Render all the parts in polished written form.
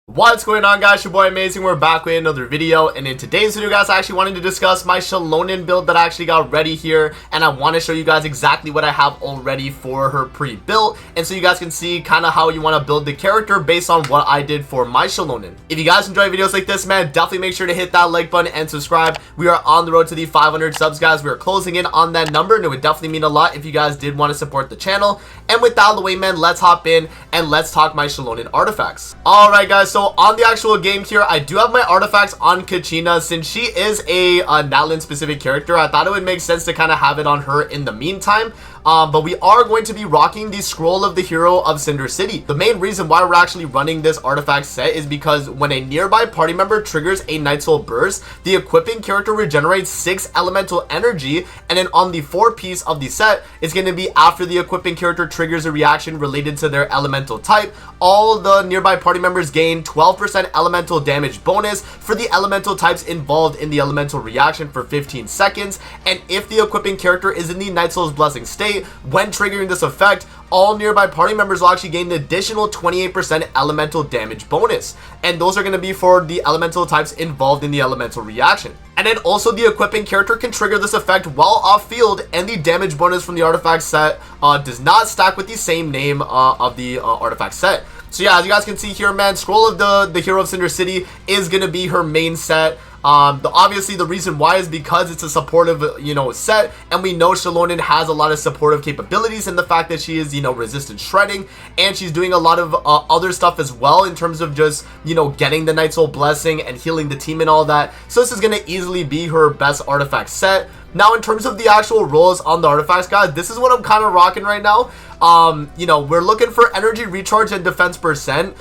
What's going on, guys? Your boy Amazing. We're back with another video, and in today's video, guys, I actually wanted to discuss my Xilonen build that I actually got ready here, and I want to show you guys exactly what I have already for her pre-built, and so you guys can see kind of how you want to build the character based on what I did for my Xilonen. If you guys enjoy videos like this, man, definitely make sure to hit that like button and subscribe. We are on the road to the 500 subs, guys. We are closing in on that number, and it would definitely mean a lot if you guys did want to support the channel. And with that out of the way, man, let's hop in and let's talk my Xilonen artifacts. Alright, guys, so on the actual game here, I do have my artifacts on Kachina. Since she is a Natlan specific character, I thought it would make sense to kind of have it on her in the meantime. But we are going to be rocking the Scroll of the Hero of Cinder City. The main reason why we're actually running this artifact set is because when a nearby party member triggers a Night Soul burst, the equipping character regenerates 6 elemental energy, and then on the 4 piece of the set, it's going to be after the equipping character triggers a reaction related to their elemental type. All the nearby party members gain 12% elemental damage bonus for the elemental types involved in the elemental reaction for 15 seconds, and if the equipping character is in the Night Soul's Blessing state, when triggering this effect, all nearby party members will actually gain an additional 28% elemental damage bonus, and those are going to be for the elemental types involved in the elemental reaction. And then also the equipping character can trigger this effect while off field, and the damage bonus from the artifact set does not stack with the same name of the artifact set. So yeah, as you guys can see here, man, Scroll of the Hero of Cinder City is going to be her main set. Obviously the reason why is because it's a supportive, set, and we know Xilonen has a lot of supportive capabilities, and the fact that she is, resistant shredding, and she's doing a lot of other stuff as well in terms of just, getting the Night Soul Blessing and healing the team and all that. So this is going to easily be her best artifact set. Now, in terms of the actual roles on the artifacts, guys, this is what I'm kind of rocking right now. We're looking for energy recharge and defense percent.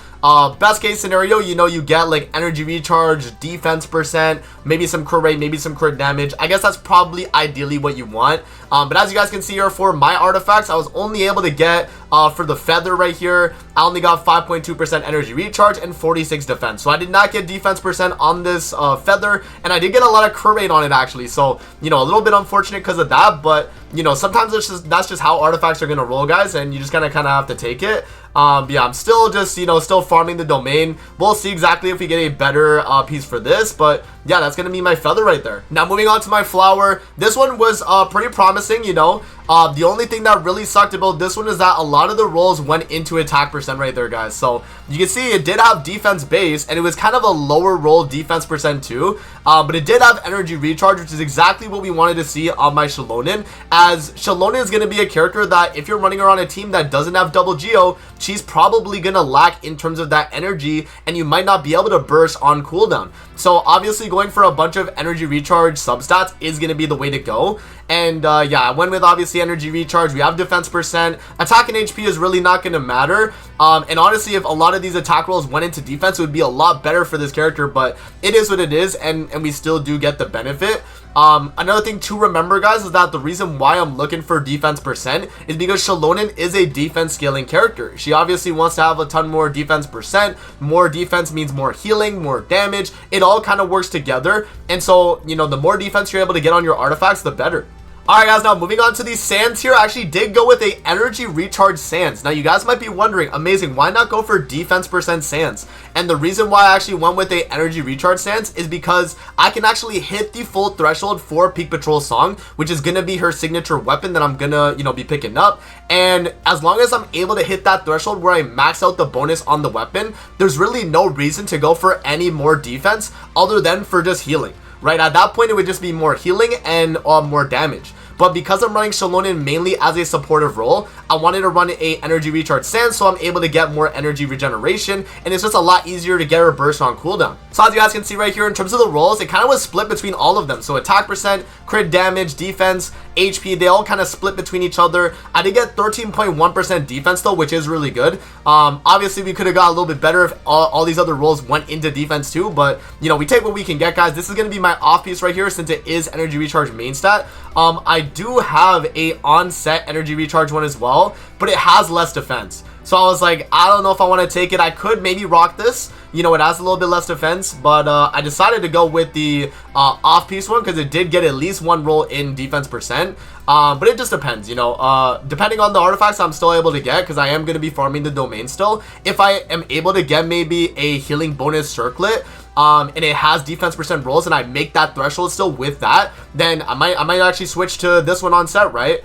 Best case scenario, you get like energy recharge, defense percent, maybe some crit rate, maybe some crit damage. I guess that's probably ideally what you want. But as you guys can see here, for my artifacts, I was only able to get for the feather right here, I only got 5.2% energy recharge and 46 defense. So I did not get defense percent on this feather, and I did get a lot of crit rate on it actually. So, a little bit unfortunate because of that, but sometimes that's just how artifacts are gonna roll, guys, and you just kind of have to take it. But yeah, I'm still just still farming the domain. We'll see exactly if we get a better piece for this, but yeah, that's gonna be my feather right there. Now moving on to my flower, this one was pretty promising. The only thing that really sucked about this one is that a lot of the rolls went into attack percent right there, guys. So you can see it did have defense base, and it was kind of a lower roll defense percent too, but it did have energy recharge, which is exactly what we wanted to see on my Xilonen, as Xilonen is going to be a character that if you're running around a team that doesn't have double geo, she's probably going to lack in terms of that energy, and you might not be able to burst on cooldown. So obviously going for a bunch of energy recharge substats is going to be the way to go. And yeah, I went with obviously energy recharge. We have defense percent. Attack and HP is really not going to matter. And honestly, if a lot of these attack rolls went into defense, it would be a lot better for this character, but it is what it is, and we still do get the benefit. Another thing to remember, guys, is that the reason why I'm looking for defense percent is because Xilonen is a defense scaling character. She obviously wants to have a ton more defense percent. More defense means more healing, more damage. It all kind of works together, and so the more defense you're able to get on your artifacts, the better. Alright, guys, now moving on to these sands here. I actually did go with a energy recharge sands. Now you guys might be wondering, Amazing, why not go for defense percent sands? And the reason why I actually went with a energy recharge sands is because I can actually hit the full threshold for Peak Patrol Song, which is gonna be her signature weapon that I'm gonna be picking up. And as long as I'm able to hit that threshold where I max out the bonus on the weapon, there's really no reason to go for any more defense other than for just healing. Right, at that point, it would just be more healing and more damage. But because I'm running Xilonen mainly as a supportive role, I wanted to run a energy recharge sand, so I'm able to get more energy regeneration, and it's just a lot easier to get her burst on cooldown. So as you guys can see right here, in terms of the roles, it kind of was split between all of them. So attack percent, crit damage, defense, HP, they all kind of split between each other. I did get 13.1% defense though, which is really good. Obviously we could have got a little bit better if all these other roles went into defense too, but we take what we can get, guys. This is going to be my off piece right here since it is energy recharge main stat. I do have a on-set energy recharge one as well, but it has less defense. So I was like, I don't know if I want to take it. I could maybe rock this, you know, it has a little bit less defense, but I decided to go with the off-piece one because it did get at least one roll in defense percent. But it just depends, you know, depending on the artifacts I'm still able to get, because I am going to be farming the domain still. If I am able to get maybe a healing bonus circlet, and it has defense percent rolls, and I make that threshold still with that, then I might actually switch to this one on set, right?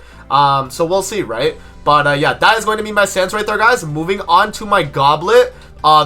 So we'll see, right? But yeah, that is going to be my stance right there, guys. Moving on to my goblet.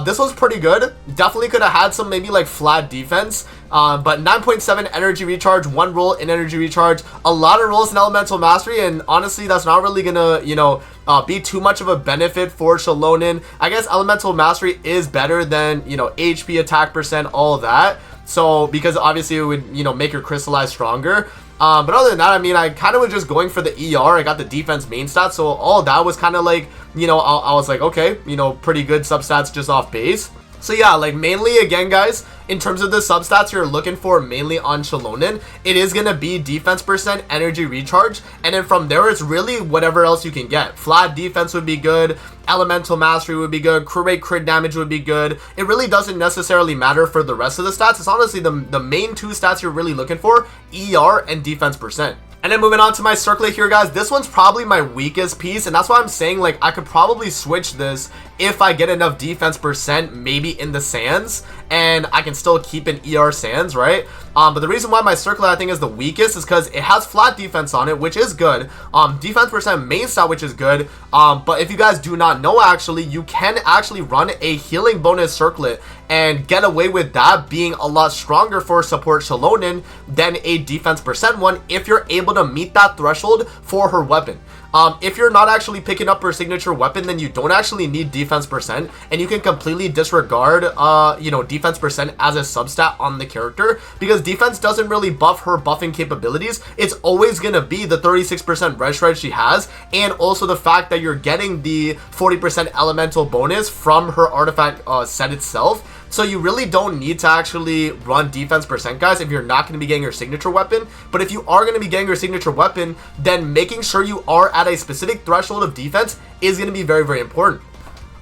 This was pretty good. Definitely could have had some maybe like flat defense, but 9.7 energy recharge, 1 roll in energy recharge, a lot of rolls in elemental mastery, and honestly that's not really gonna, you know, be too much of a benefit for Xilonen. I guess elemental mastery is better than, you know, HP, attack percent, all that, so because obviously it would, you know, make your crystallize stronger. But other than that, I mean, I kind of was just going for the ER. I got the defense main stats, so all that was kind of like, you know, I was like, okay, you know, pretty good substats just off base. So yeah, like mainly again, guys, in terms of the substats you're looking for mainly on Xilonen, it is going to be defense percent, energy recharge, and then from there it's really whatever else you can get. Flat defense would be good, elemental mastery would be good, crit damage would be good. It really doesn't necessarily matter for the rest of the stats. It's honestly the main 2 stats you're really looking for, ER and defense percent. And then moving on to my circlet here, guys, this one's probably my weakest piece, and that's why I'm saying, like, I could probably switch this if I get enough defense percent maybe in the sands, and I can still keep an ER sands, right? But the reason why my circlet I think is the weakest is because it has flat defense on it, which is good, defense percent main stat, which is good, but if you guys do not know, actually, you can actually run a healing bonus circlet and get away with that being a lot stronger for support Xilonen than a defense percent one if you're able to meet that threshold for her weapon. If you're not actually picking up her signature weapon, then you don't actually need defense percent, and you can completely disregard, you know, defense percent as a substat on the character, because defense doesn't really buff her buffing capabilities. It's always gonna be the 36% red shred she has, and also the fact that you're getting the 40% elemental bonus from her artifact set itself. So you really don't need to actually run defense percent, guys, if you're not going to be getting your signature weapon. But if you are going to be getting your signature weapon, then making sure you are at a specific threshold of defense is going to be very, very important.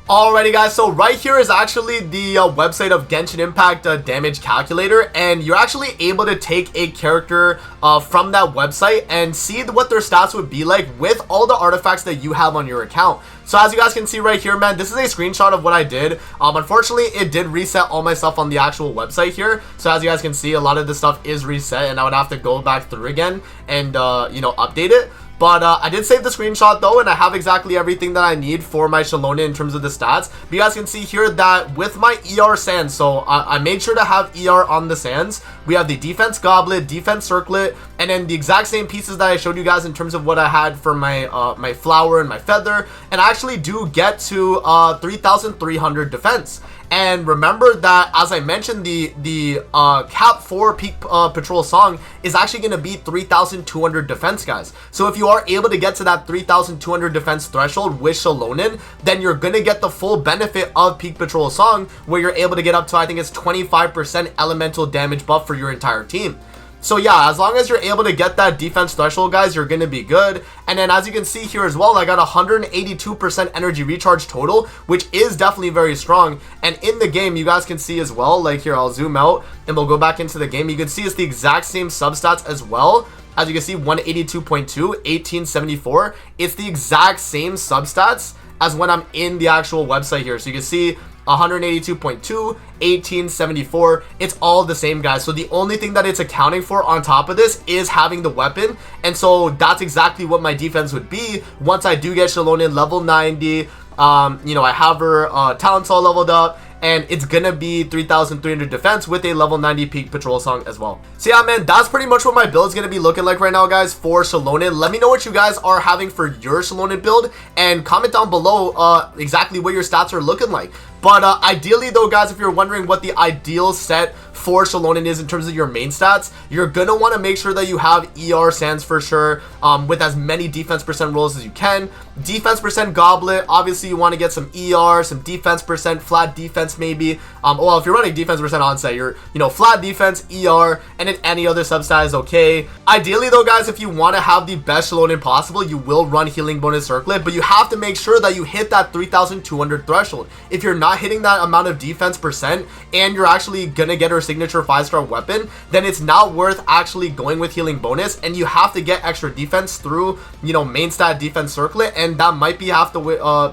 Alrighty, guys, so right here is actually the website of Genshin Impact damage calculator, and you're actually able to take a character from that website and see what their stats would be like with all the artifacts that you have on your account. So as you guys can see right here, man, this is a screenshot of what I did. Unfortunately, it did reset all my stuff on the actual website here. So as you guys can see, a lot of the stuff is reset, and I would have to go back through again and, you know, update it. But I did save the screenshot though, and I have exactly everything that I need for my Xilonen in terms of the stats. But you guys can see here that with my ER sands, so I made sure to have ER on the sands. We have the defense goblet, defense circlet, and then the exact same pieces that I showed you guys in terms of what I had for my my flower and my feather. And I actually do get to 3,300 defense. And remember that, as I mentioned, the cap for peak patrol song is actually going to be 3,200 defense, guys. So if you are able to get to that 3,200 defense threshold with Xilonen, then you're going to get the full benefit of peak patrol song, where you're able to get up to, I think it's 25% elemental damage buff for your entire team. So yeah, as long as you're able to get that defense threshold, guys, you're going to be good. And then as you can see here as well, I got 182% energy recharge total, which is definitely very strong. And in the game, you guys can see as well, like here, I'll zoom out and we'll go back into the game. You can see it's the exact same substats as well. As you can see, 182.2, 1874. It's the exact same substats as when I'm in the actual website here. So you can see 182.2, 1874. It's all the same, guys. So the only thing that it's accounting for on top of this is having the weapon. And so that's exactly what my defense would be once I do get Xilonen level 90. You know, I have her talents all leveled up, and it's gonna be 3,300 defense with a level 90 peak patrol song as well. So yeah, man, that's pretty much what my build is gonna be looking like right now, guys, for Xilonen. Let me know what you guys are having for your Xilonen build, and comment down below exactly what your stats are looking like. But ideally though, guys, if you're wondering what the ideal set for Xilonen is in terms of your main stats, you're gonna want to make sure that you have ER sands for sure, with as many defense percent rolls as you can. Defense percent Goblet, obviously you want to get some ER, some defense percent, flat defense maybe. Well, if you're running defense percent on set, you're, you know, flat defense, ER, and then any other substat is okay. Ideally though, guys, if you want to have the best Xilonen possible, you will run healing bonus circlet, but you have to make sure that you hit that 3,200 threshold. If you're not hitting that amount of defense percent and you're actually gonna get her signature 5-star weapon, then it's not worth actually going with healing bonus, and you have to get extra defense through, you know, main stat defense circlet, and that might be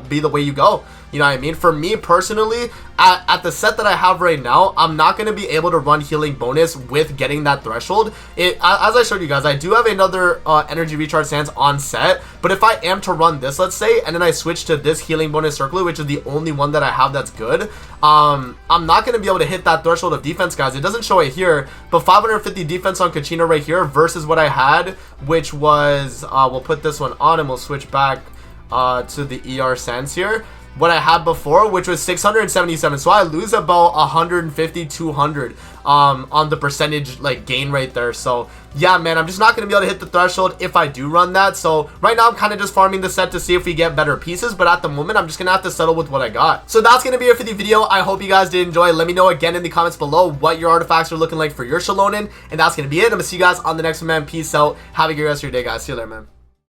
be the way you go. You know what I mean? For me personally, at the set that I have right now, I'm not going to be able to run healing bonus with getting that threshold. As I showed you guys, I do have another energy recharge sands on set, but if I am to run this, let's say, and then I switch to this healing bonus circlet, which is the only one that I have that's good, I'm not going to be able to hit that threshold of defense, guys. It doesn't show it here, but 550 defense on Kachina right here versus what I had, which was, we'll put this one on and we'll switch back to the ER sands here. What I had before, which was 677, so I lose about 150 200 on the percentage like gain right there. So yeah, man, I'm just not gonna be able to hit the threshold if I do run that. So right now I'm kind of just farming the set to see if we get better pieces, but at the moment I'm just gonna have to settle with what I got. So that's gonna be it for the video. I hope you guys did enjoy. Let me know again in the comments below what your artifacts are looking like for your Xilonen, and that's gonna be it. I'm gonna see you guys on the next one, man. Peace out. Have a good rest of your day, guys. See you later, man.